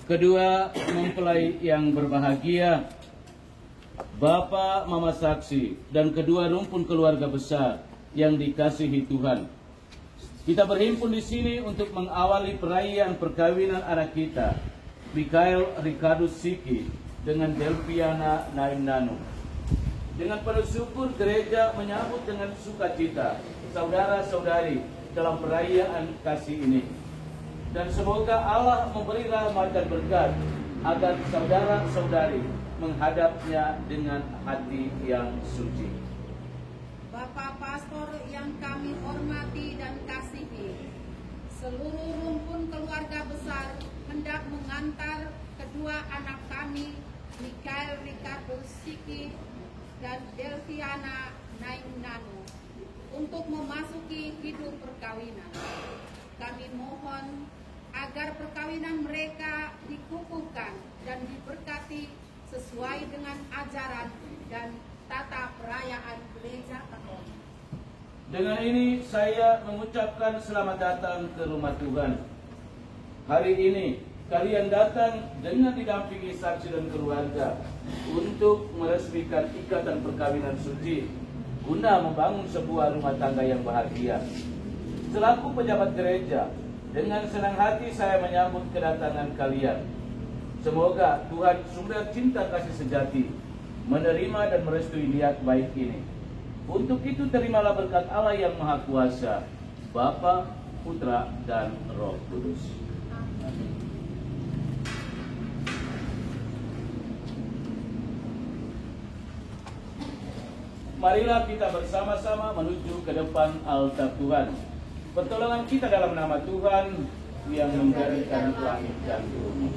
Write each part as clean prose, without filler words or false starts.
Kedua mempelai yang berbahagia, Bapak, Mama Saksi, dan kedua rumpun keluarga besar yang dikasihi Tuhan. Kita berhimpun di sini untuk mengawali perayaan perkawinan anak kita, Mikael Ricardus Siki dengan Delviana Naim Nanu. Dengan penuh syukur, gereja menyambut dengan sukacita saudara-saudari dalam perayaan kasih ini. Dan semoga Allah memberi rahmat dan berkat agar saudara-saudari menghadapnya dengan hati yang suci. Bapak Pastor yang kami hormati dan kasihi, seluruh rumpun keluarga besar hendak mengantar kedua anak kami, Mikael Ricardus Siki dan Delviana Naim Nanu, untuk memasuki hidup perkawinan. Kami mohon agar perkawinan mereka dikukuhkan dan diberkati sesuai dengan ajaran dan tata perayaan gereja Katolik. Dengan ini saya mengucapkan selamat datang ke rumah Tuhan. Hari ini kalian datang dengan didampingi saksi dan keluarga untuk meresmikan ikatan perkawinan suci guna membangun sebuah rumah tangga yang bahagia. Selaku pejabat gereja, dengan senang hati saya menyambut kedatangan kalian. Semoga Tuhan sumber cinta kasih sejati menerima dan merestui niat baik ini. Untuk itu terimalah berkat Allah yang Maha Kuasa, Bapa, Putra, dan Roh Kudus. Marilah kita bersama-sama menuju ke depan altar Tuhan. Pertolongan kita dalam nama Tuhan yang memberikan langit dan bumi.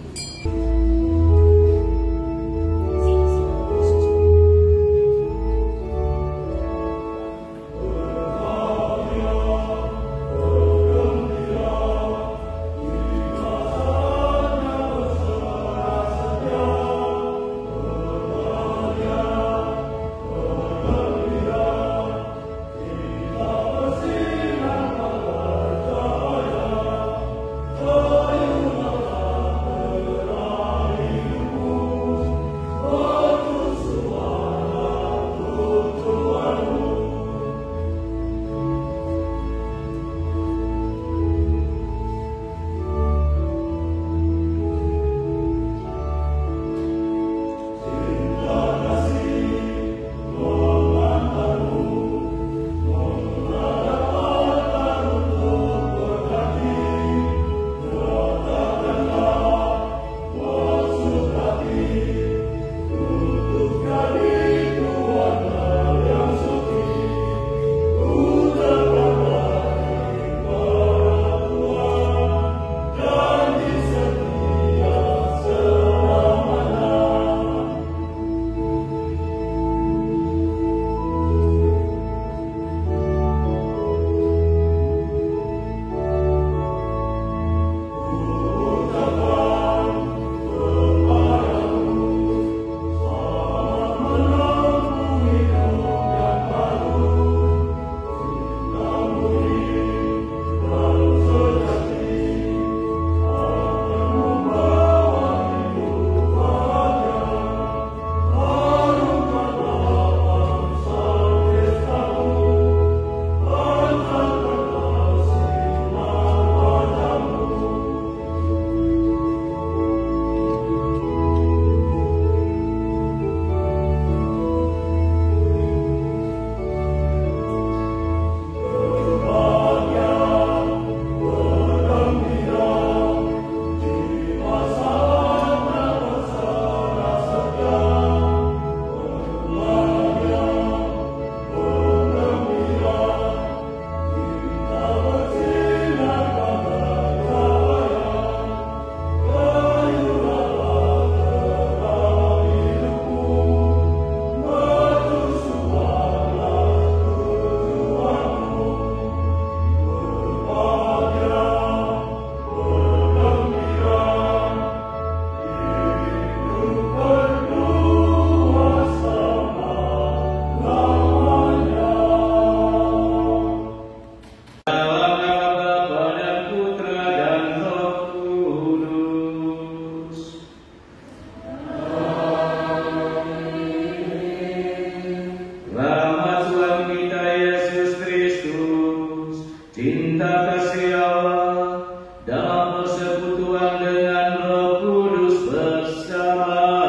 cinta kasih Allah dalam persekutuan dengan Roh Kudus bersamamu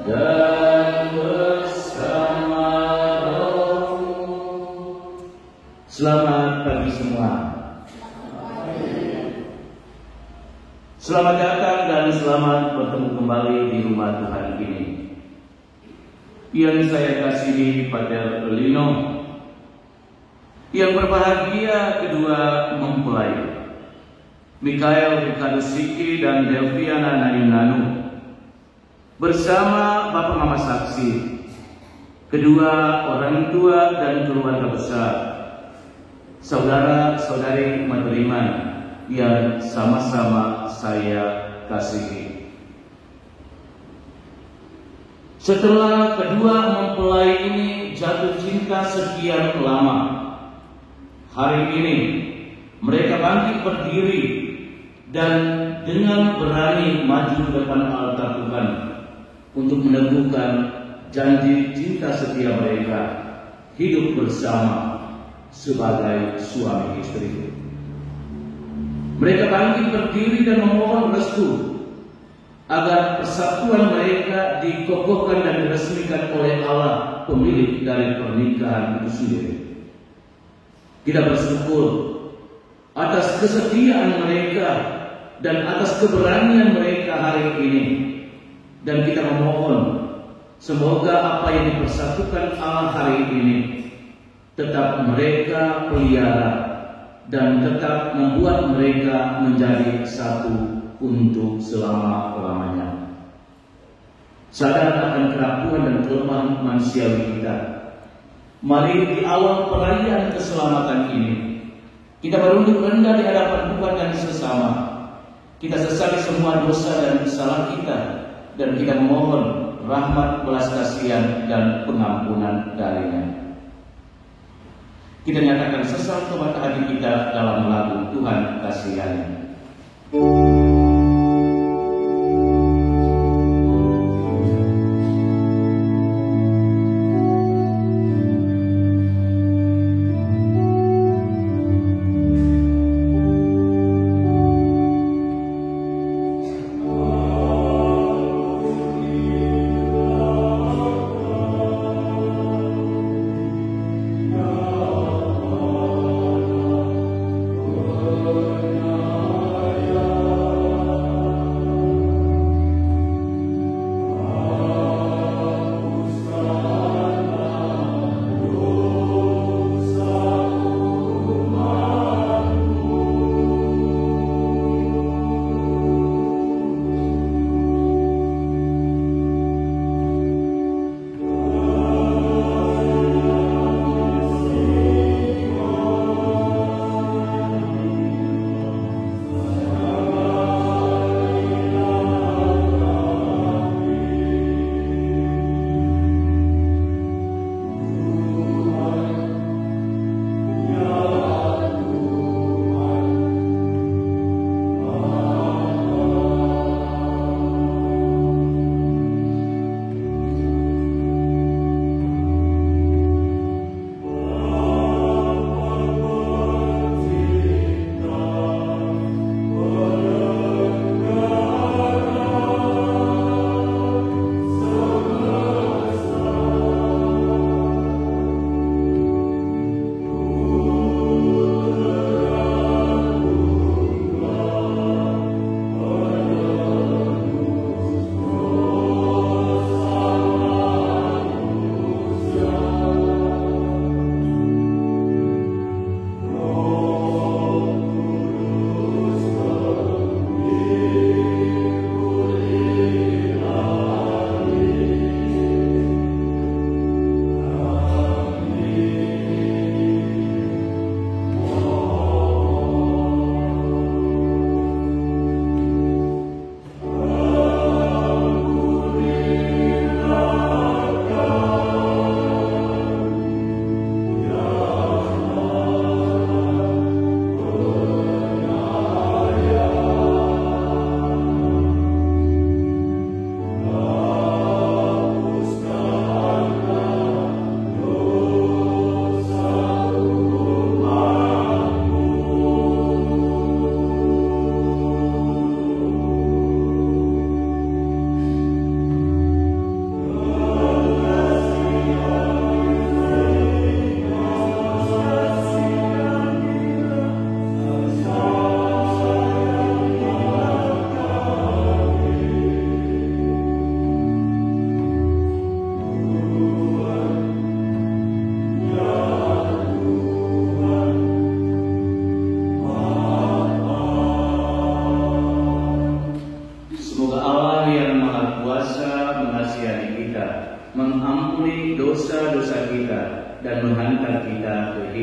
dan bersama Rohmu. Selamat pagi semua. Selamat datang dan selamat bertemu kembali di rumah Tuhan ini. Yang saya kasihi Pater Lino, yang berbahagia kedua mempelai Mikael Rikadusiki dan Delviana Nainanu, bersama Bapak Mama Saksi, kedua orang tua dan keluarga besar, saudara-saudari umat beriman yang sama-sama saya kasihi. Setelah kedua mempelai ini jatuh cinta sekian lama, hari ini mereka bangkit berdiri dan dengan berani maju ke depan altar Tuhan untuk meneguhkan janji cinta setia mereka hidup bersama sebagai suami istri. Mereka bangkit berdiri dan memohon restu agar persatuan mereka dikokohkan dan diresmikan oleh Allah, pemilik dari pernikahan itu sendiri. Kita bersyukur atas kesetiaan mereka dan atas keberanian mereka hari ini, dan kita memohon semoga apa yang dipersatukan Allah hari ini tetap mereka pelihara dan tetap membuat mereka menjadi satu untuk selama-lamanya. Sadar akan kerapuan dan kelemahan manusiawi kita, mari di awal perayaan keselamatan ini kita berunduk rendah di hadapan Tuhan dan sesama. Kita sesali semua dosa dan kesalahan kita, dan kita memohon rahmat, belas kasihan dan pengampunan darinya. Kita nyatakan sesal tobat hati kita dalam lagu Tuhan Kasihani. Yeah.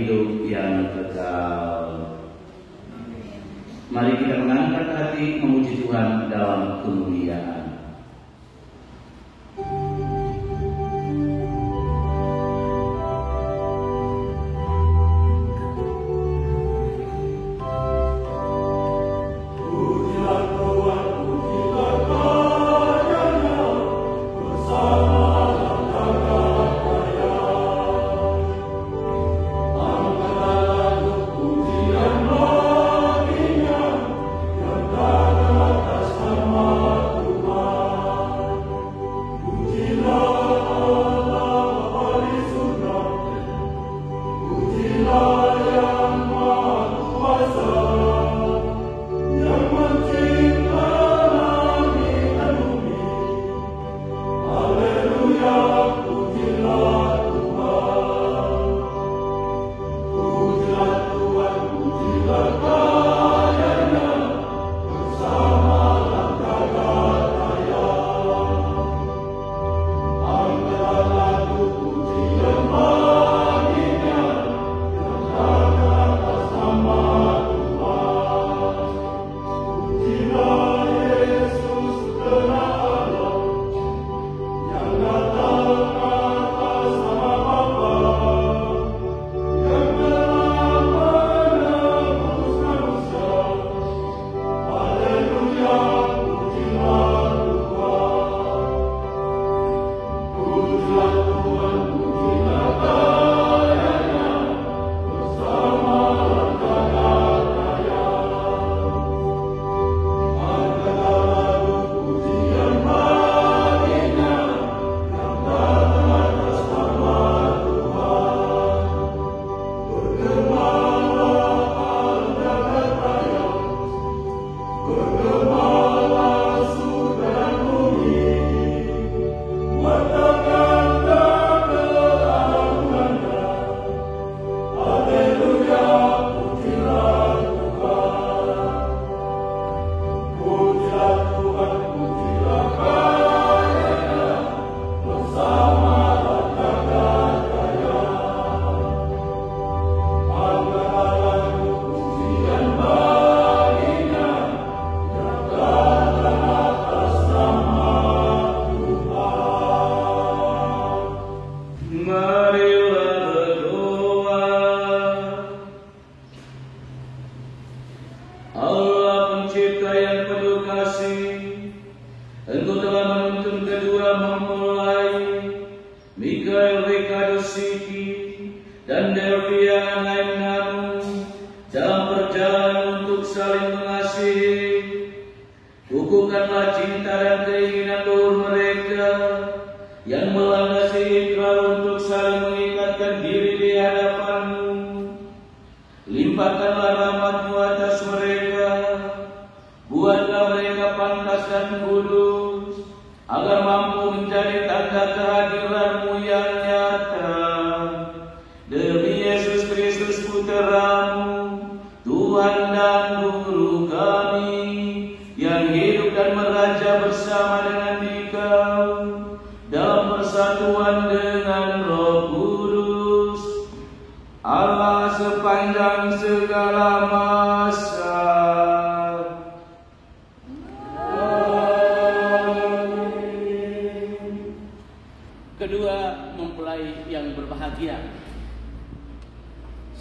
hidup yang kekal. Mari kita mengangkat hati memuji Tuhan dalam kemuliaan.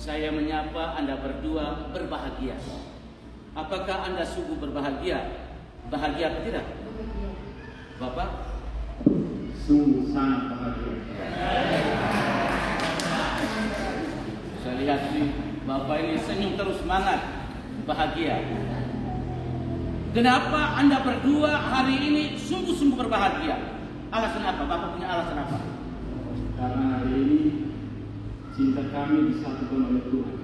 Saya menyapa Anda berdua berbahagia. Apakah Anda sungguh berbahagia? Bahagia atau tidak? Bapak? Sungguh sangat bahagia. Saya lihat nih, Bapak ini senyum terus, semangat, bahagia. Kenapa Anda berdua hari ini sungguh-sungguh berbahagia? Alasan apa? Bapak punya alasan apa? Karena hari ini cinta kami disatukan oleh Tuhan.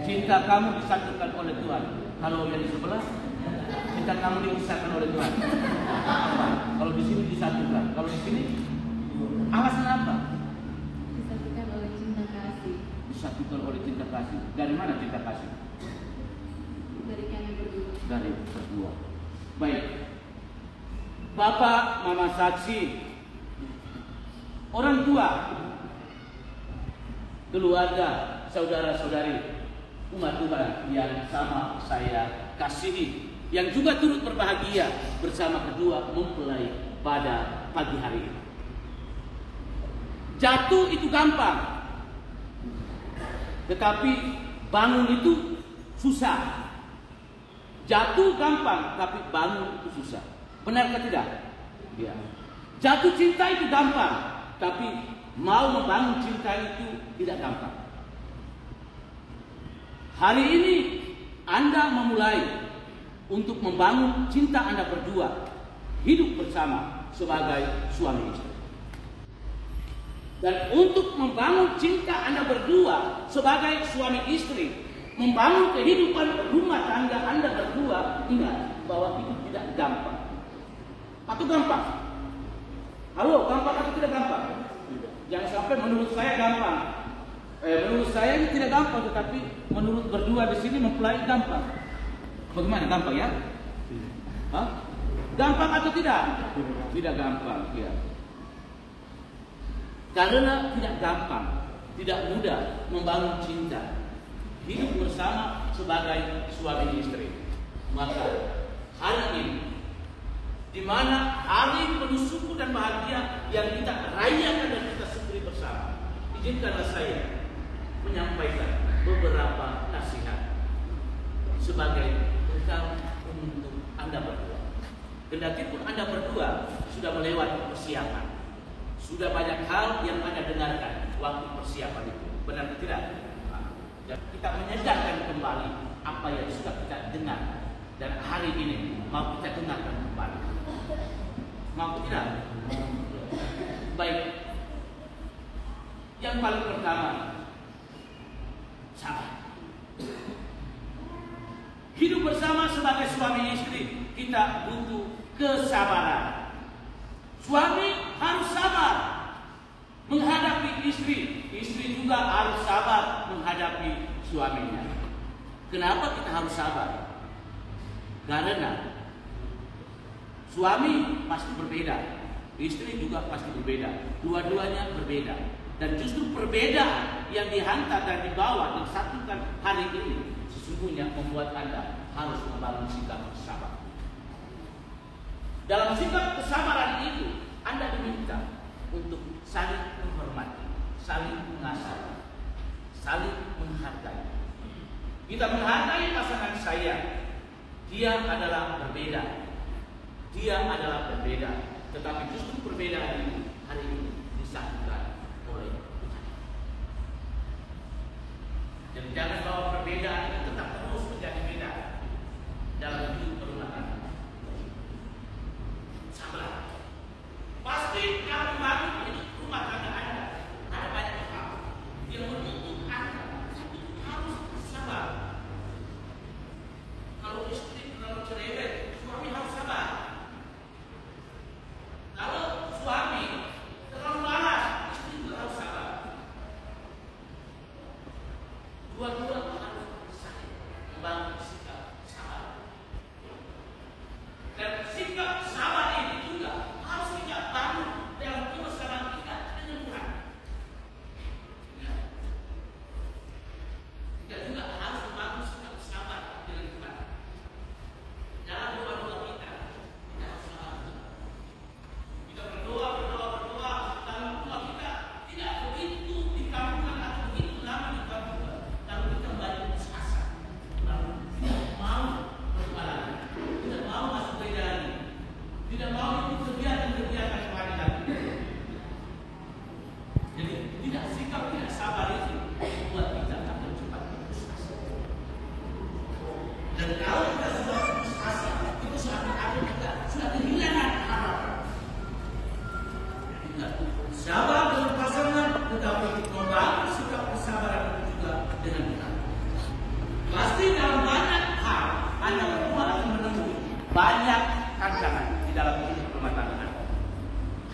Cinta kamu disatukan oleh Tuhan. Kalau yang di sebelah, cinta kamu disatukan oleh Tuhan. Apa? Kalau di sini disatukan. Kalau di sini, alasan apa? Disatukan oleh cinta kasih. Disatukan oleh cinta kasih. Dari mana cinta kasih? Dari kami berdua. Dari berdua. Baik. Bapak, mama saksi, orang tua, keluarga, saudara-saudari umat Tuhan yang sama saya kasihi, yang juga turut berbahagia bersama kedua mempelai pada pagi hari ini. Jatuh itu gampang, tetapi bangun itu susah. Jatuh gampang, tapi bangun itu susah. Benarkah tidak? Ya. Jatuh cinta itu gampang, tapi mau membangun cinta itu tidak gampang. Hari ini Anda memulai untuk membangun cinta Anda berdua, hidup bersama sebagai suami istri. Dan untuk membangun cinta Anda berdua sebagai suami istri, membangun kehidupan rumah tangga Anda berdua, ingat bahwa itu tidak gampang. Atau gampang? Halo, gampang atau tidak gampang? Jangan sampai menurut saya gampang. Menurut saya ini tidak gampang, tetapi menurut berdua di sini mempelai gampang. Bagaimana, gampang ya? Hah? Gampang atau tidak? Tidak gampang, ya. Karena tidak gampang, tidak mudah membangun cinta, hidup bersama sebagai suami istri. Maka hari ini, di mana hari penuh syukur dan bahagia yang kita rayakan dan kita syukuri bersama, izinkanlah saya menyampaikan beberapa nasihat sebagai bekal untuk Anda berdua. Kendati pun Anda berdua sudah melewati persiapan, sudah banyak hal yang Anda dengarkan waktu persiapan itu, benar tidak? Kita menyegarkan kembali apa yang sudah kita dengar, dan hari ini mau kita dengarkan kembali. Mau tidak? Baik. Yang paling pertama, sabar. Hidup bersama sebagai suami istri, kita butuh kesabaran. Suami harus sabar menghadapi istri, istri juga harus sabar menghadapi suaminya. Kenapa kita harus sabar? Karena suami pasti berbeda, istri juga pasti berbeda, dua-duanya berbeda. Dan justru perbedaan yang dihantar dan dibawa disatukan hari ini sesungguhnya membuat Anda harus membangun sikap sabar. Dalam sikap kesabaran itu, Anda diminta untuk saling menghormati, saling mengasihi, saling menghargai. Kita menghargai pasangan saya, dia adalah berbeda, dia adalah berbeda, tetapi justru perbedaan itu hari ini disatukan oleh Tuhan. Dan jangan bawa perbedaan itu tetap terus menjadi beda dalam hidup berumah tangga. Sabar. Pasti kalau bangun hidup rumah tangga Anda ada banyak hal yang menuntut Anda harus sabar. Kalau istri terlalu cerewet, suami harus sabar. Kalau suami terlalu marah, istri juga harus sabar. Dua-dua harus saling membangun sikap sabar. Dan sikap sabar ini juga harus kita bangun dalam kebersamaan kita dengan Tuhan. Kita juga harus membangun sikap sabar dengan Tuhan. Dalam doa-doa kita harus sabar. Kita berdoa, dalam doa kita tidak begitu dikabulkan atau begitu lama dikabulkan. Lalu kita banyak putus asa, lalu tidak mau berpaling, tidak mau masuk gereja lagi, tidak mau ikut kegiatan-kegiatan keharian. Jadi tidak sikap tidak sabar itu membuat kita akan cepat putus asa. Dan kalau kita sudah putus asa, itu seakan-akan kita sudah kehilangan harapan. Ingat, sabar dengan pasangan, tetapi membangun sikap kesabaran itu juga dengan Tuhan. Pasti dalam banyak hal Anda berdua akan menemui banyak tantangan di dalam hidup rumah tangga Anda.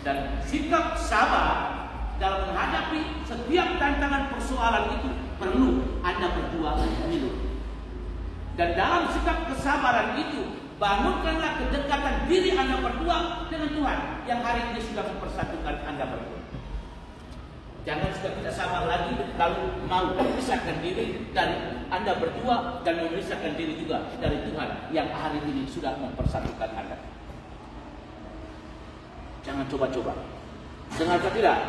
Dan sikap sabar dalam menghadapi setiap tantangan persoalan itu perlu Anda berdua hidup. Dan dalam sikap kesabaran itu, bangunkanlah kedekatan diri Anda berdua dengan Tuhan yang hari ini sudah mempersatukan Anda berdua. Jangan sudah tidak sabar lagi lalu mau memisahkan diri dan Anda berdua dan memisahkan diri juga dari Tuhan yang hari ini sudah mempersatukan Anda. Jangan coba-coba. Dengar atau tidak?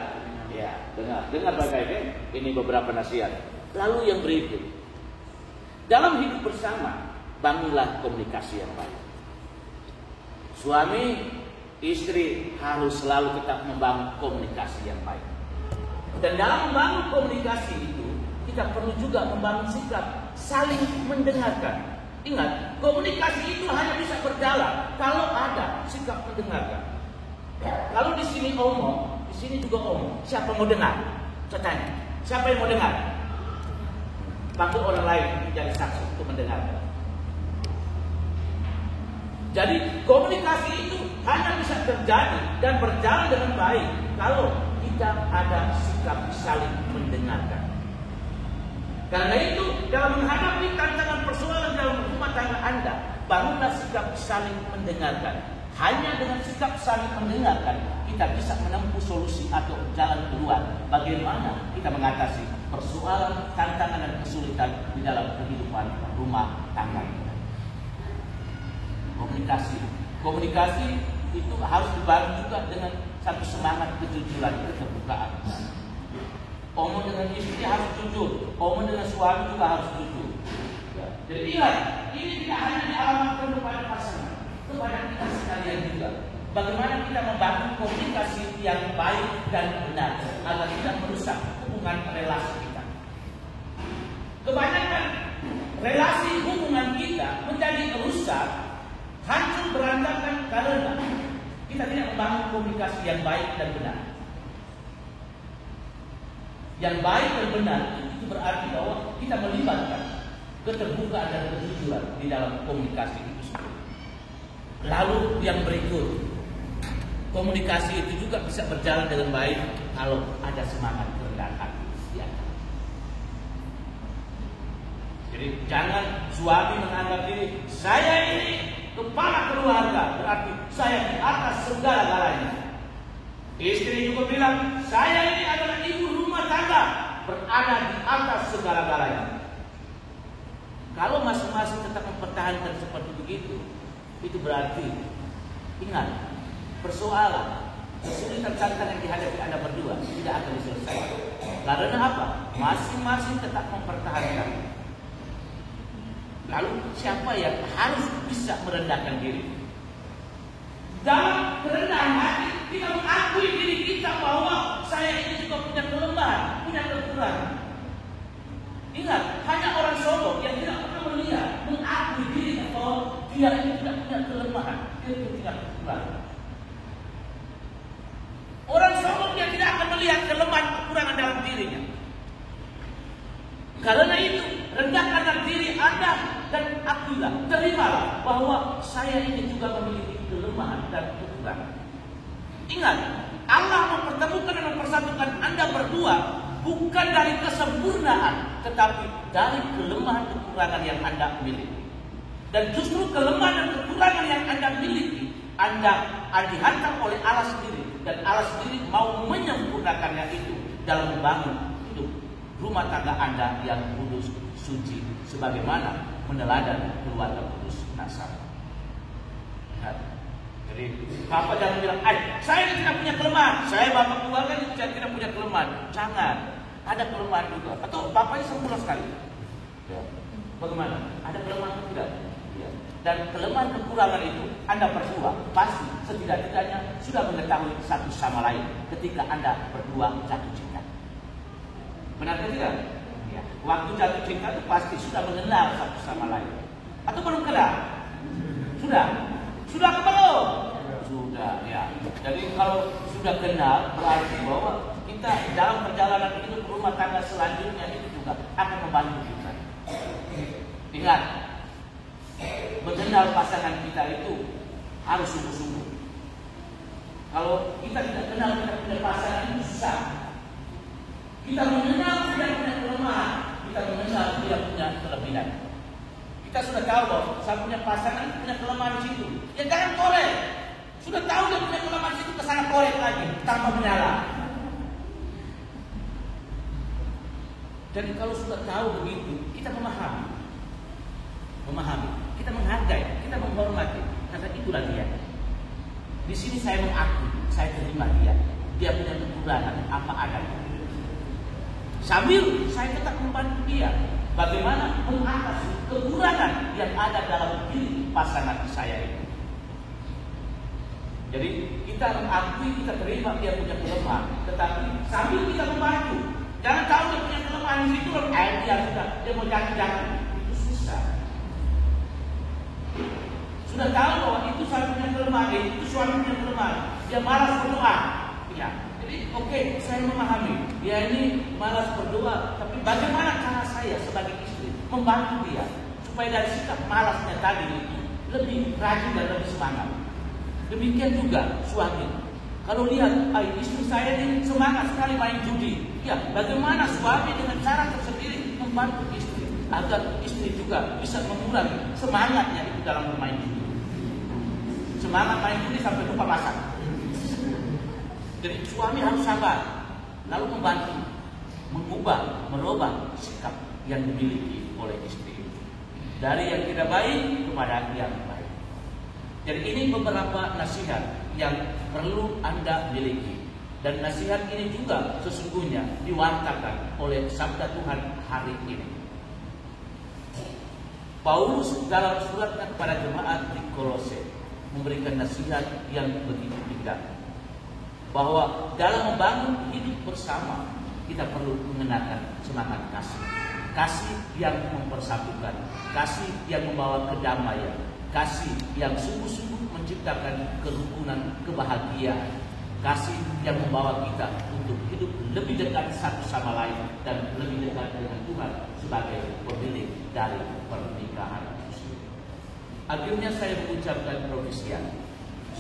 Ya, dengar baik-baik. Ini beberapa nasihat. Lalu yang berikut, dalam hidup bersama, bangunlah komunikasi yang baik. Suami, istri harus selalu tetap membangun komunikasi yang baik. Dan dalam membangun komunikasi itu, kita perlu juga membangun sikap saling mendengarkan. Ingat, komunikasi itu hanya bisa berjalan kalau ada sikap mendengarkan. Kalau di sini omong, di sini juga omong. Siapa mau dengar? Saya tanya, siapa yang mau dengar? Panggil orang lain menjadi saksi untuk mendengarkan. Jadi komunikasi itu hanya bisa terjadi dan berjalan dengan baik kalau kita ada sikap saling mendengarkan. Karena itu dalam menghadapi tantangan persoalan dalam rumah tangga Anda, bangunlah sikap saling mendengarkan. Hanya dengan sikap saling mendengarkan kita bisa menempuh solusi atau jalan keluar. Bagaimana kita mengatasi persoalan, tantangan dan kesulitan di dalam kehidupan rumah tangga kita. Komunikasi itu harus dibangun juga dengan satu semangat kejujuran, keterbukaan. Omong dengan istri harus jujur, omong dengan suami juga harus jujur. Jadi ingat, ini tidak hanya dialamatkan kepada pasangan, kepada kita sekalian juga. Bagaimana kita membangun komunikasi yang baik dan benar agar tidak merusak hubungan relasi kita. Kebanyakan relasi hubungan kita menjadi rusak, hancur berantakan karena kita tidak membangun komunikasi yang baik dan benar. Yang baik dan benar itu berarti bahwa kita melibatkan keterbukaan dan kejujuran di dalam komunikasi itu sendiri. Lalu yang berikut, komunikasi itu juga bisa berjalan dengan baik kalau ada semangat kerendahan hati. Ya. Jadi jangan suami menganggap diri saya ini kepala keluarga, berarti saya di atas segala-galanya. Istri juga bilang saya ini adalah ibu rumah tangga, berada di atas segala-galanya. Kalau masing-masing tetap mempertahankan seperti begitu, itu berarti ingat, persoalan, kesulitan tantangan yang dihadapi Anda berdua tidak akan diselesaikan. Karena apa? Masing-masing tetap mempertahankan. Lalu siapa yang harus bisa merendahkan diri? Dalam kerendahan hati kita mengakui diri kita bahwa saya ini juga punya kelemahan, punya kekurangan. Ingat, hanya orang sombong yang tidak pernah melihat, mengakui dirinya bahwa dia ini tidak punya kelemahan, dia punya kekurangan. Orang sombong yang tidak akan melihat kelemahan kekurangan dalam dirinya. Karena itu, rendahkanlah diri Anda dan akuilah, terimalah bahwa saya ini juga memiliki kelemahan dan kekurangan. Ingat, Allah mempertemukan dan mempersatukan Anda berdua bukan dari kesempurnaan, tetapi dari kelemahan kekurangan yang Anda miliki. Dan justru kelemahan dan kekurangan yang Anda miliki, Anda dihantar oleh Allah sendiri, dan Allah sendiri mau menyempurnakannya itu dalam membangun hidup rumah tangga Anda yang kudus, suci, sebagaimana meneladani keluarga kudus Nasr. Jadi Bapak jangan bilang, saya tidak punya kelemahan, saya bapak keluarga saya tidak punya kelemahan. Jangan, ada kelemahan juga. Atau bapaknya sempurna sekali. Ya. Bagaimana? Ada kelemahan atau tidak? Ya. Dan kelemahan kekurangan itu Anda berdua pasti setidak-tidaknya sudah mengetahui satu sama lain ketika Anda berdua jatuh cinta. Benar tidak? Ya. Waktu jatuh cinta itu pasti sudah mengenal satu sama lain. Atau belum kenal? Sudah? Sudah ke belum? Sudah, ya. Jadi kalau sudah kenal berarti bahwa kita dalam perjalanan hidup rumah tangga selanjutnya itu juga akan membantu kita. Ingat, mengenal pasangan kita itu harus sungguh-sungguh. Kalau kita tidak kenal kita punya pasangan itu susah. Kita mengenal dia punya kelemahan, kita mengenal dia punya kelebihan. Kita sudah tahu bahwa saya punya pasangan punya kelemahan di situ. Ya jangan korek. Sudah tahu dia punya kelemahan di situ, kesana korek lagi tanpa menyala. Dan kalau sudah tahu begitu, kita memahami, kita menghargai, kita menghormati, karena itulah dia. Di sini saya mengakui, saya terima dia punya kekurangan apa adanya. Sambil saya tetap membantu dia, bagaimana mengatasi kekurangan yang ada dalam diri pasangan saya ini. Jadi kita mengakui, kita terima dia punya kelemahan, tetapi sambil kita membantu. Jangan tahu dia punya kelemahan di situ, dia sudah dia mau jangan, itu susah. Sudah tahu bahwa itu saya punya kelemahan, itu suami punya kelemahan, dia malas berdoa. Ya, jadi oke, saya memahami dia ini malas berdoa, tapi bagaimana cara saya sebagai istri membantu dia supaya dari sikap malasnya tadi itu lebih rajin dan lebih semangat. Demikian juga suami. Kalau lihat istri saya ini semangat sekali main judi, ya bagaimana suami dengan cara tersendiri membantu istri agar istri juga bisa mengurangi semangatnya itu dalam bermain judi. Semangat main judi sampai lupa masak. Jadi suami harus sabar, lalu membantu, merubah sikap yang dimiliki oleh istri dari yang tidak baik kepada yang baik. Jadi ini beberapa nasihat yang perlu Anda miliki, dan nasihat ini juga sesungguhnya diwartakan oleh sabda Tuhan hari ini. Paulus dalam suratnya kepada jemaat di Kolose memberikan nasihat yang begitu indah, bahwa dalam membangun hidup bersama kita perlu mengenakan semangat kasih yang mempersatukan, kasih yang membawa kedamaian, kasih yang sungguh-sungguh menciptakan kerukunan, kebahagiaan, kasih yang membawa kita untuk hidup lebih dekat satu sama lain dan lebih dekat dengan Tuhan sebagai pemilik dari pernikahan itu. Akhirnya saya mengucapkan profesian,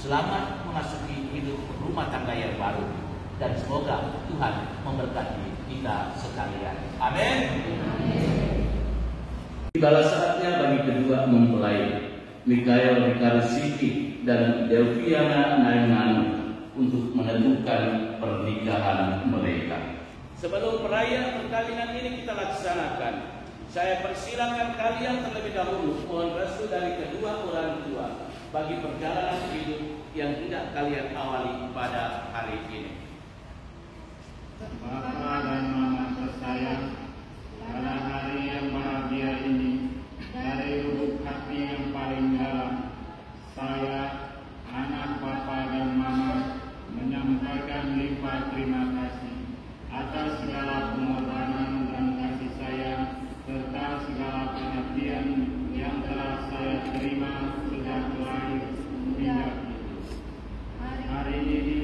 selamat memasuki hidup rumah tangga yang baru, dan semoga Tuhan memberkati kita sekalian. Amin. Tibalah saatnya bagi kedua mempelai, Mikael Rikarsiki dan Delviana Naimanu, untuk menentukan pernikahan mereka. Sebelum perayaan perkawinan ini kita laksanakan, saya persilakan kalian terlebih dahulu mohon restu dari kedua orang tua bagi perjalanan hidup yang tidak kalian awali pada hari ini. Bapak dan Mama tersayang, pada hari yang bahagia ini, dari lubuk hati yang paling dalam, saya, anak Bapak dan Mama, menyampaikan limpah terima kasih atas segala pengorbanan dan kasih sayang serta segala perhatian yang telah saya terima sejak lahir hingga kini. Hari ini,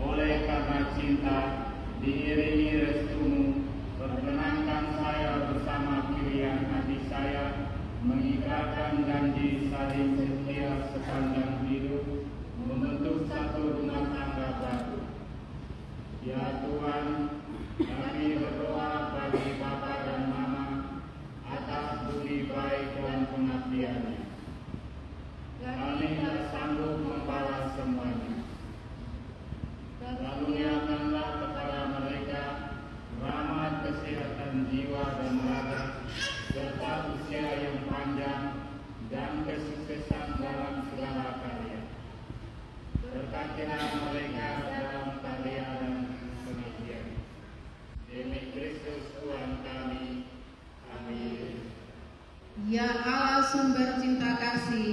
oleh karena cinta diiringi restumu, perkenankan saya bersama pilihan hati saya mengikrarkan janji saling setia sepanjang hidup, membentuk satu rumah tangga baru. Ya Tuhan, kami berdoa bagi Bapa dan Mama atas budi baik dan pengabdiannya. Kami tak sanggup membawa semuanya. Karuniakanlah kepada mereka rahmat kesehatan jiwa dan raga, serta usia yang panjang dan kesuksesan dalam segala karya. Berkatilah mereka dalam karya dan pengabdian. Demi Kristus Tuhan kami. Amin. Ya Allah sumber cinta kasih,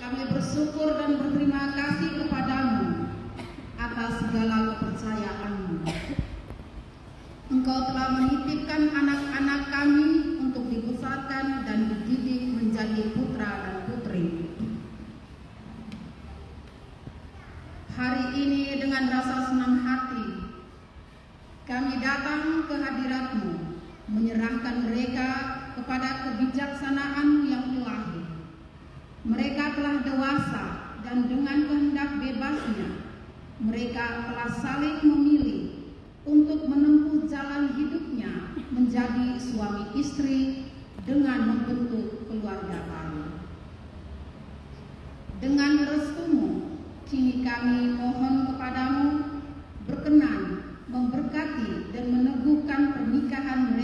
kami bersyukur dan berterima kasih kepadamu atas segala kepercayaanmu. Engkau telah menitipkan anak-anak kami untuk dibesarkan dan dididik menjadi putra dan putri. Hari ini dengan rasa senang hati, kami datang ke hadirat-Mu, menyerahkan mereka kepada kebijaksanaan yang ilahi. Mereka telah dewasa dan dengan kehendak bebasnya, mereka telah saling memilih untuk menempuh jalan hidupnya menjadi suami istri dengan membentuk keluarga baru. Dengan restu-Mu, kini kami mohon kepadamu berkenan memberkati dan meneguhkan pernikahan mereka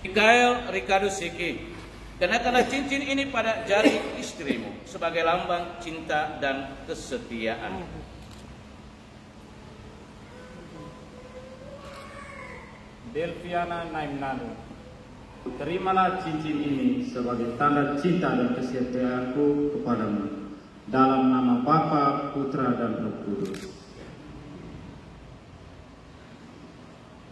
Mikael Ricardo Siki, kenakanlah cincin ini pada jari istrimu sebagai lambang cinta dan kesetiaan. Delviana Naimnanu, terimalah cincin ini sebagai tanda cinta dan kesetiaanku kepadamu, dalam nama Bapa, Putra, dan Roh Kudus.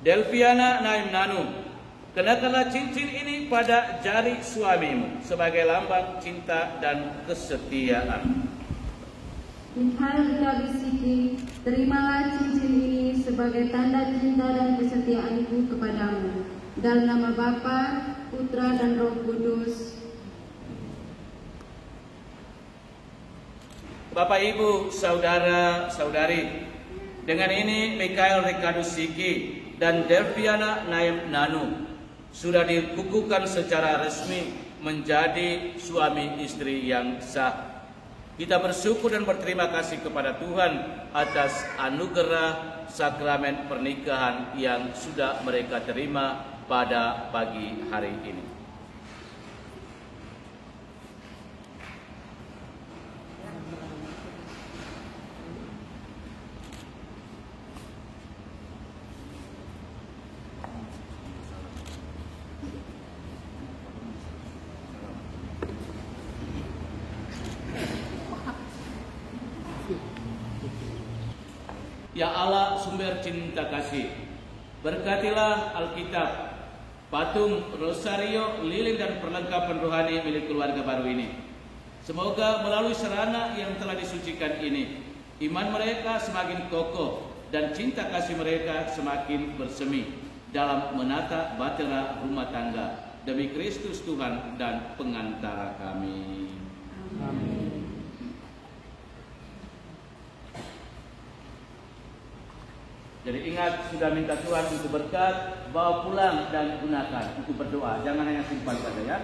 Delviana Naimnanu, kenakanlah cincin ini pada jari suamimu sebagai lambang cinta dan kesetiaan. Mikael Ricardo Siki, terimalah cincin ini sebagai tanda cinta dan kesetiaanku kepadamu, dalam nama Bapa, Putra, dan Roh Kudus. Bapak, Ibu, Saudara, Saudari, dengan ini Mikael Ricardo Siki dan Delviana Naimnanu sudah dikukuhkan secara resmi menjadi suami istri yang sah. Kita bersyukur dan berterima kasih kepada Tuhan atas anugerah sakramen pernikahan yang sudah mereka terima pada pagi hari ini. Ya Allah, sumber cinta kasih, berkatilah Alkitab, patung, rosario, lilin, dan perlengkapan rohani milik keluarga baru ini. Semoga melalui sarana yang telah disucikan ini, iman mereka semakin kokoh dan cinta kasih mereka semakin bersemi dalam menata bahtera rumah tangga demi Kristus Tuhan dan pengantara kami. Amin. Jadi ingat, sudah minta Tuhan untuk berkat, bawa pulang dan gunakan untuk berdoa. Jangan hanya simpan saja ya.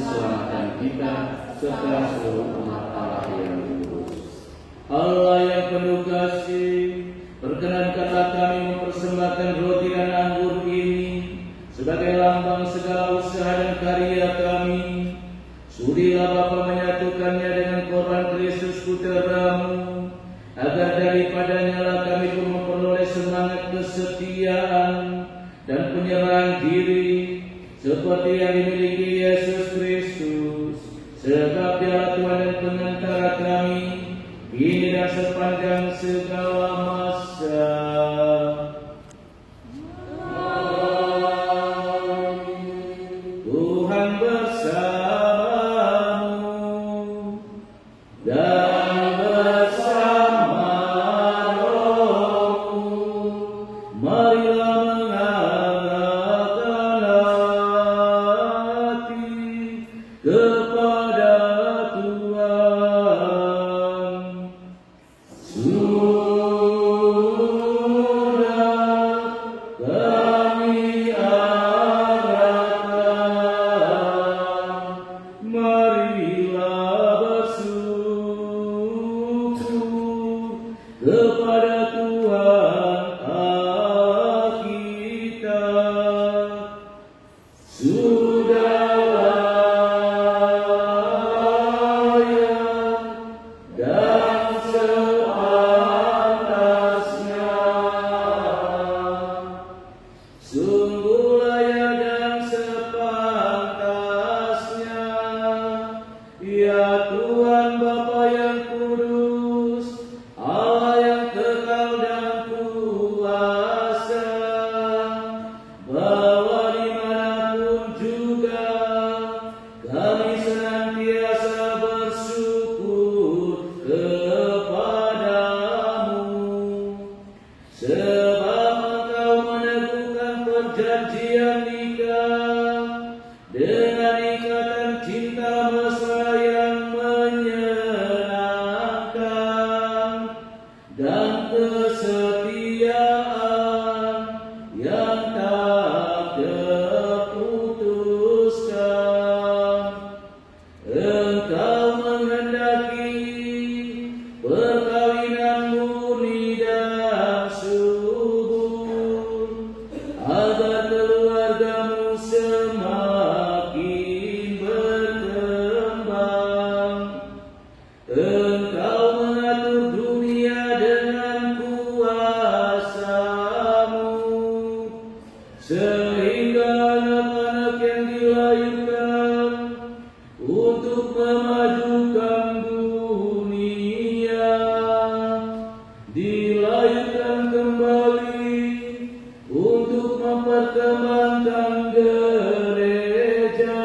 keselamatan kita serta seluruh umat Allah yang kudus. Allah yang penuh kasih, perkenankanlah kami mempersembahkan roti dan anggur ini sebagai lambang segala usaha dan karya kami. Sudilah Bapa menyatukannya dengan korban Kristus Putra-Mu, agar daripadanya lah kami pun memperoleh semangat kesetiaan dan penyerahan diri seperti yang dimiliki Yesus Kristus, sebab Dialah Tuhan dan Pengantara kami kini dan sepanjang segala masa. Tuhan bersamamu dan bersama rohmu. Marilah mengarahkan hati kepada Tuhan. Sudah kami arahkan, marilah bersyukur kepada Tuhan Allah kita. Sudah layak dan sepantasnya, sungguh layak dan sepantasnya, ya Tuhan Bapa yang kudus, Allah yang kekal dan kuasa, bahwa dimanapun juga kami senantiasa bersyukur kepadamu, sebab Engkau meneguhkan perjanjian nikah dengan ikatan cinta mesra yang menyenangkan dan kesetiaan yang tak terputuskan. Engkau menghendaki perkawinan murni dan subur, agar keluargamu semakin berkembang. Engkau mengatur dunia dengan kuasa-Mu, sehingga anak-anak yang dilahirkan untuk memajukan dunia dilahirkan kembali untuk memperkembangkan gereja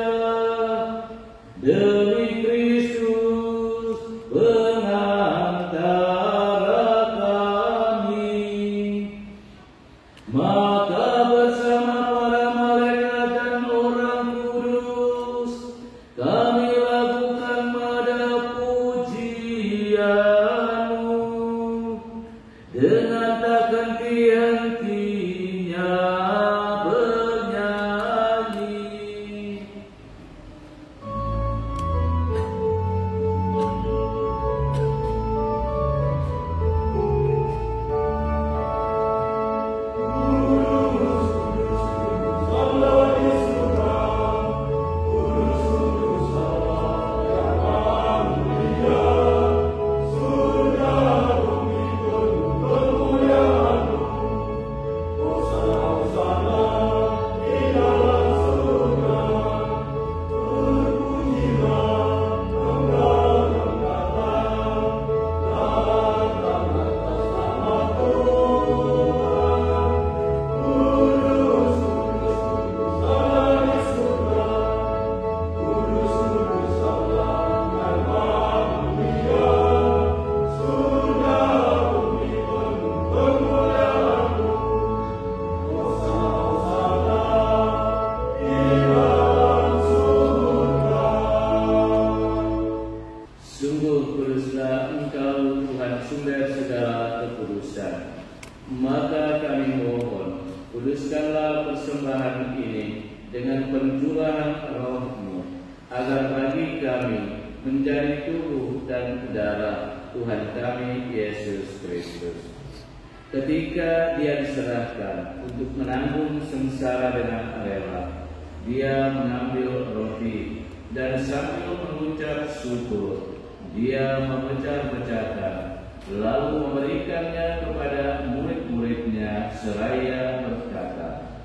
demi Kristus Pengantara kami. Maka bersama para malaikat dan orang kudus kami lakukan nada pujian-Mu dengan tak henti-hentinya bernyanyi. Sungguh kuduslah Engkau Tuhan sumber segala kekudusan. Maka kami mohon, kuduskanlah persembahan ini dengan pencurahan Roh-Mu, agar bagi kami menjadi tubuh dan darah Tuhan kami Yesus Kristus. Ketika Dia diserahkan untuk menanggung sengsara dengan rela, Dia mengambil roti dan sambil mengucap syukur, Dia memecah-pecahkan, lalu memberikannya kepada murid-muridnya seraya berkata,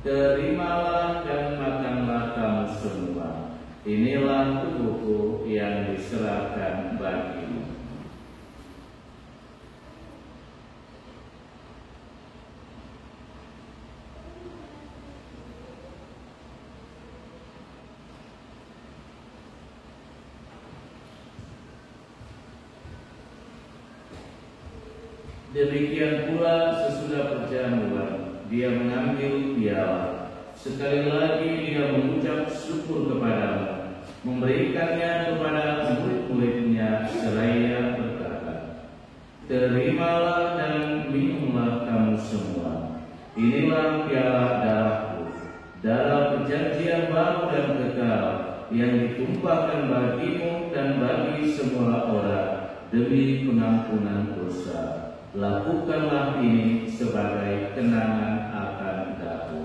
"Terimalah dan makanlah kamu semua. Inilah tubuhku yang diserahkan bagimu." Demikian pula sesudah perjamuan, Dia mengambil piala. Sekali lagi Dia mengucap syukur kepadamu, memberikannya kepada murid-muridnya seraya berkata, "Terimalah dan minumlah kamu semua. Inilah piala darahku, darah perjanjian baru dan kekal, yang ditumpahkan bagimu dan bagi semua orang demi pengampunan dosa. Lakukanlah ini sebagai kenangan akan aku."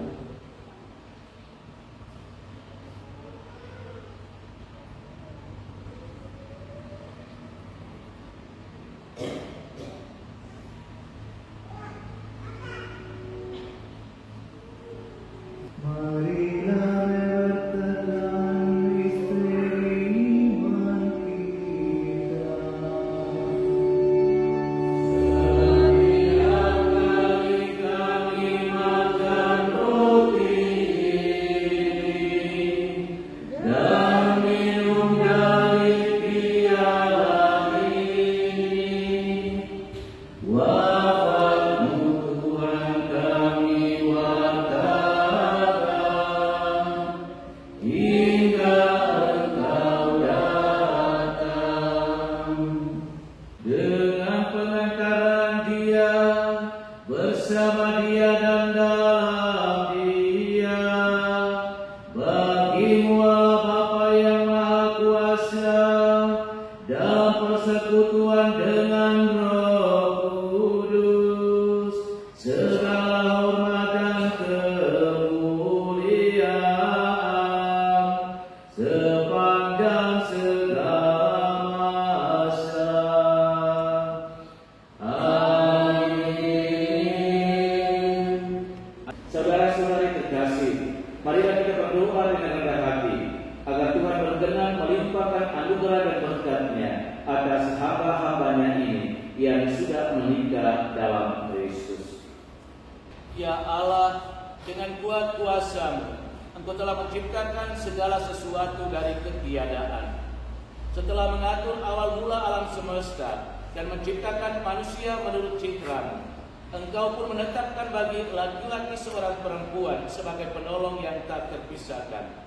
Setelah mengatur awal mula alam semesta dan menciptakan manusia menurut citramu, Engkau pun menetapkan bagi laki-laki seorang perempuan sebagai penolong yang tak terpisahkan.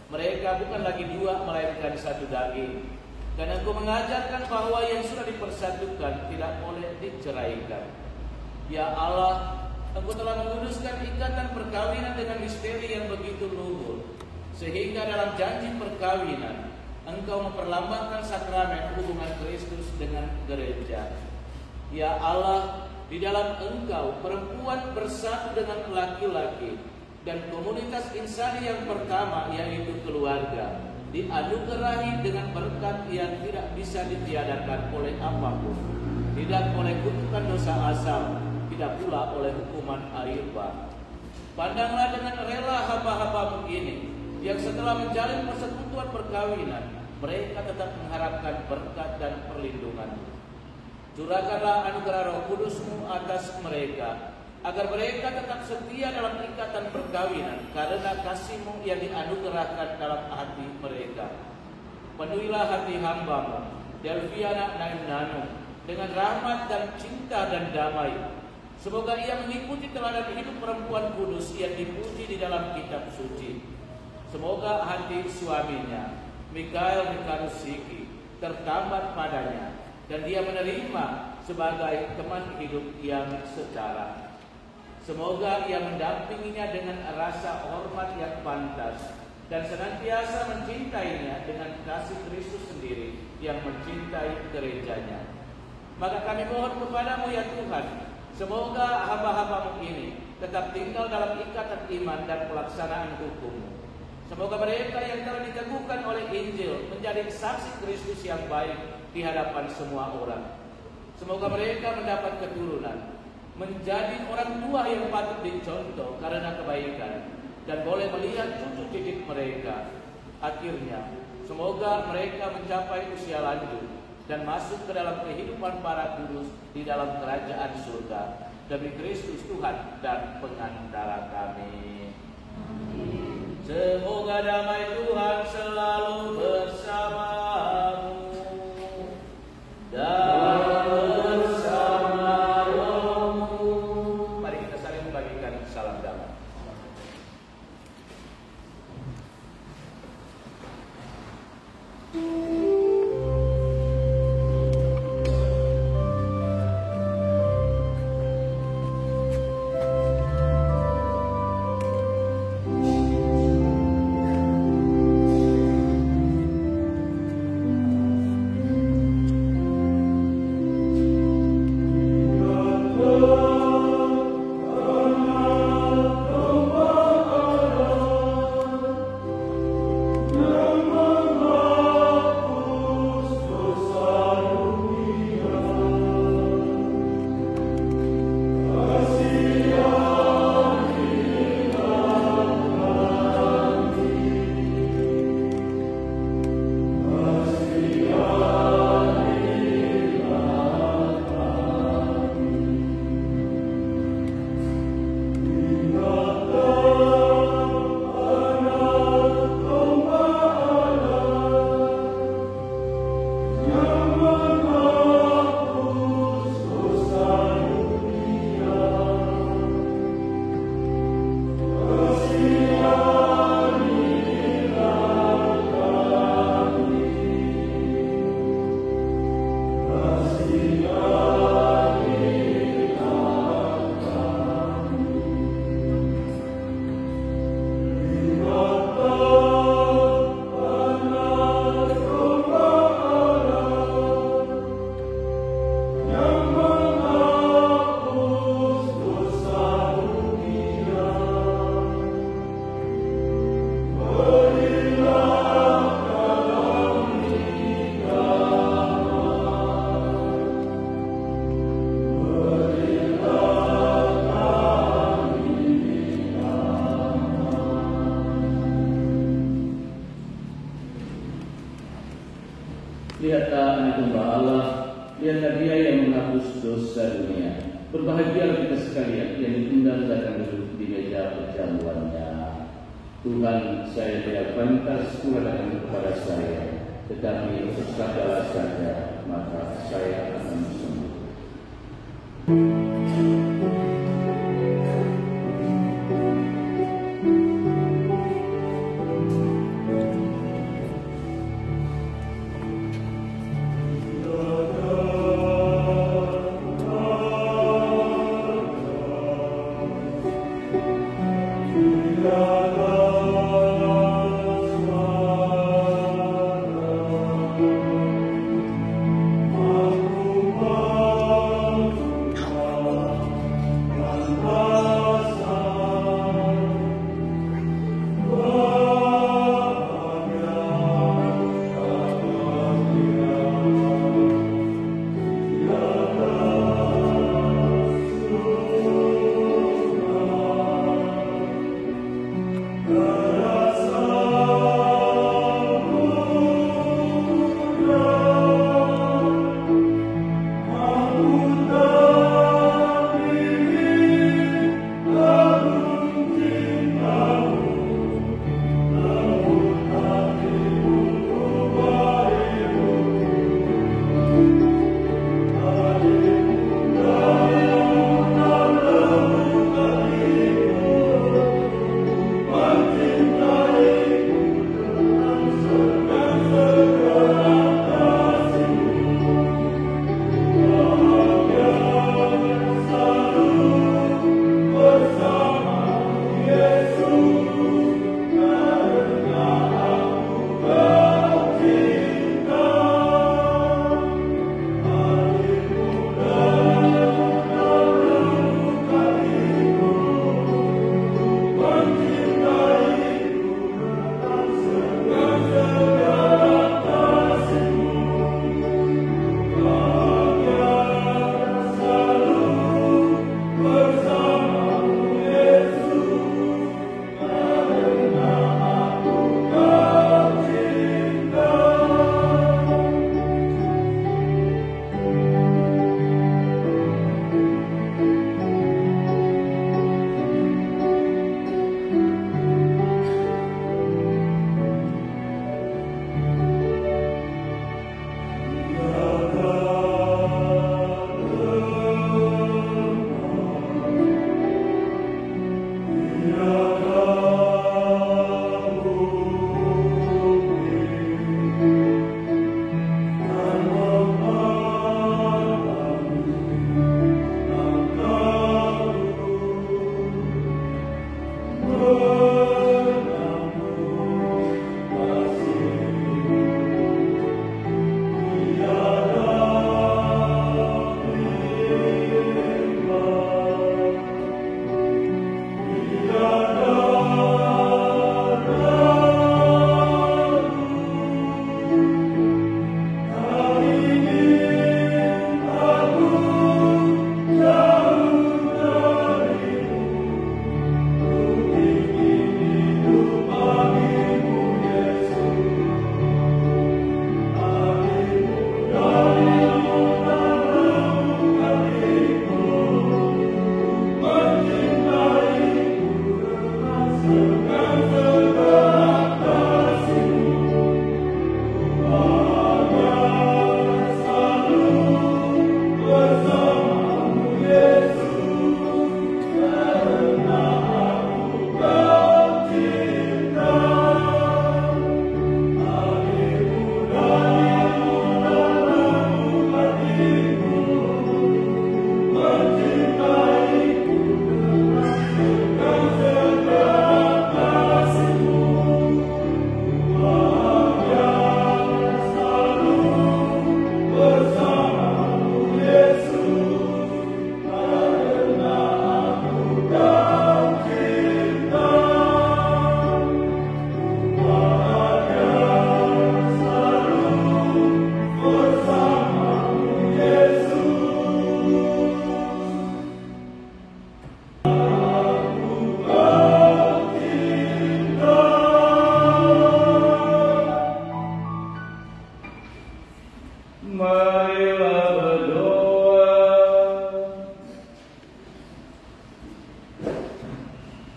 Mereka bukan lagi dua, melainkan satu daging. Dan Engkau mengajarkan bahwa yang sudah dipersatukan tidak boleh diceraikan. Ya Allah, Engkau telah menguduskan ikatan perkawinan dengan misteri yang begitu luhur, sehingga dalam janji perkawinan Engkau memperlambangkan sakramen hubungan Kristus dengan gereja. Ya Allah, di dalam Engkau perempuan bersatu dengan laki-laki, dan komunitas insani yang pertama yaitu keluarga dianugerahi dengan berkat yang tidak bisa ditiadakan oleh apapun, tidak oleh kutukan dosa asal, tidak pula oleh hukuman air bah. Pandanglah dengan rela hamba-hambamu ini, yang setelah menjalin persekutuan perkawinan, mereka tetap mengharapkan berkat dan perlindungan. Curahkanlah anugerah Roh Kudus-Mu atas mereka, agar mereka tetap setia dalam ikatan perkawinan karena kasih-Mu yang dianugerahkan dalam hati mereka. Penuhilah hati hamba-Mu, Delviana Naimnanum, dengan rahmat dan cinta dan damai. Semoga ia mengikuti teladan hidup perempuan kudus yang dipuji di dalam kitab suci. Semoga hati suaminya, Mikael Mikarusiki, tertambat padanya, dan dia menerima sebagai teman hidup yang setara. Semoga ia mendampinginya dengan rasa hormat yang pantas, dan senantiasa mencintainya dengan kasih Kristus sendiri yang mencintai gerejanya. Maka kami mohon kepadamu ya Tuhan, semoga hamba-hambamu ini tetap tinggal dalam ikatan iman dan pelaksanaan hukum-Mu. Semoga mereka yang telah diteguhkan oleh Injil menjadi saksi Kristus yang baik di hadapan semua orang. Semoga mereka mendapat keturunan, menjadi orang tua yang patut dicontoh karena kebaikan, dan boleh melihat cucu cicit mereka. Akhirnya, semoga mereka mencapai usia lanjut dan masuk ke dalam kehidupan para kudus di dalam kerajaan surga. Demi Kristus Tuhan dan pengantara kami. Semoga damai Tuhan selalu bersamamu dan bersama rohmu. Mari kita saling membagikan salam damai. Lihatlah anak domba Allah, lihatlah Dia yang menghapus dosa dunia. Berbahagialah kita sekalian yang diundang datang duduk di meja perjamuannya. Tuhan, saya tidak pantas Tuhan datang kepada saya, tetapi sekadar saja maka saya akan sembuh. Aku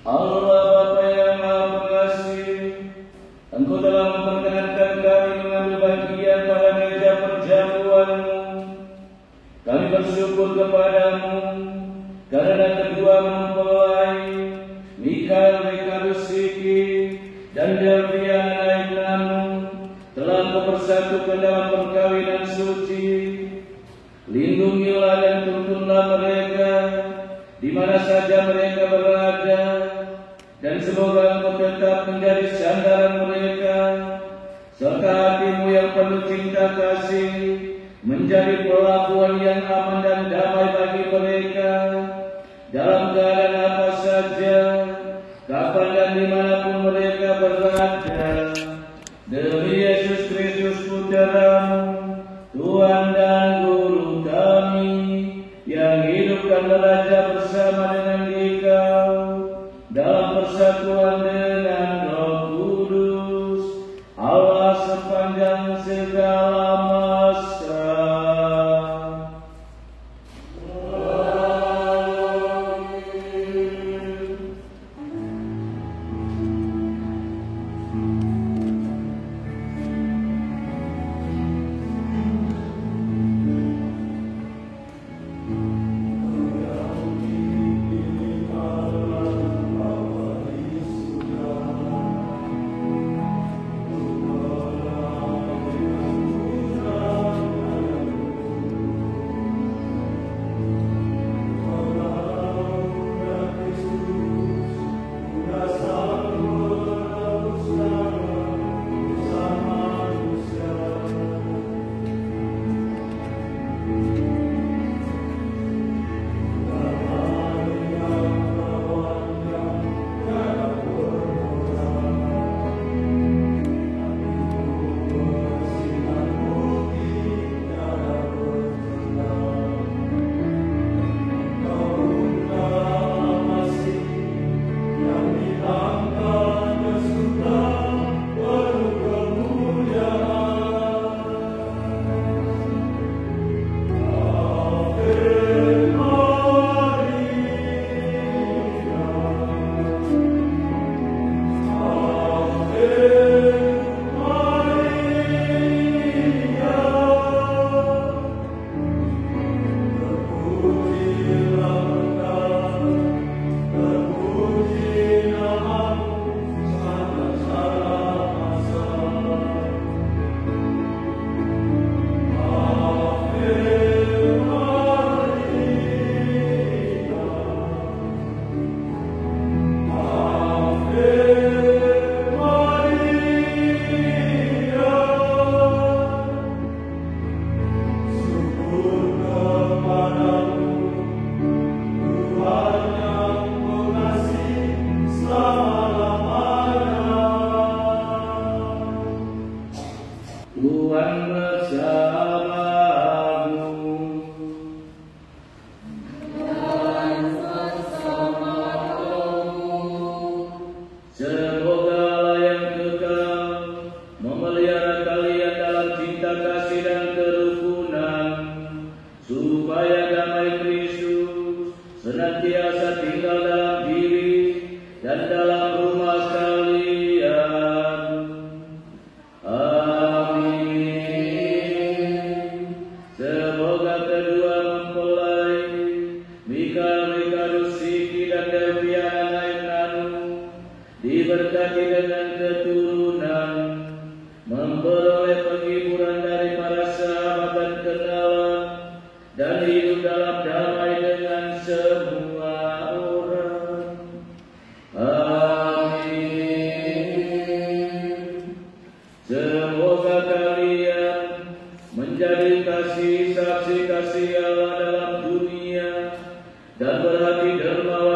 Allah Bapa yang Maha Pengasih, Engkau telah memperkenankan kami mengambil bagian pada meja perjamuan-Mu. Kami bersyukur kepadamu karena kedua mempelai Mikhail Rekadusiki dan Delviana Nainanu telah Engkau persatukan dalam perkawinan suci. Lindungilah dan tuntunlah mereka di mana saja mereka berada, dan semoga Engkau tetap menjadi sandaran mereka, serta hatimu yang penuh cinta kasih menjadi pelabuhan yang aman dan damai bagi mereka dalam keadaan apa saja, kapan dan dimanapun mereka berada. Demi Yesus Kristus Putra-Mu, Tuhan dan Guru kami, yang hidup dan beraja bersama dengan Dikau dalam persatuan dengan Roh Kudus, Allah sepanjang segala masa. diberkati dengan keturunan, memperoleh penghiburan dari para sahabat dan kenalan, dan hidup dalam damai dengan semua orang. Amin. Semoga kalian menjadi saksi kasih Allah dalam dunia dan berhati dermawan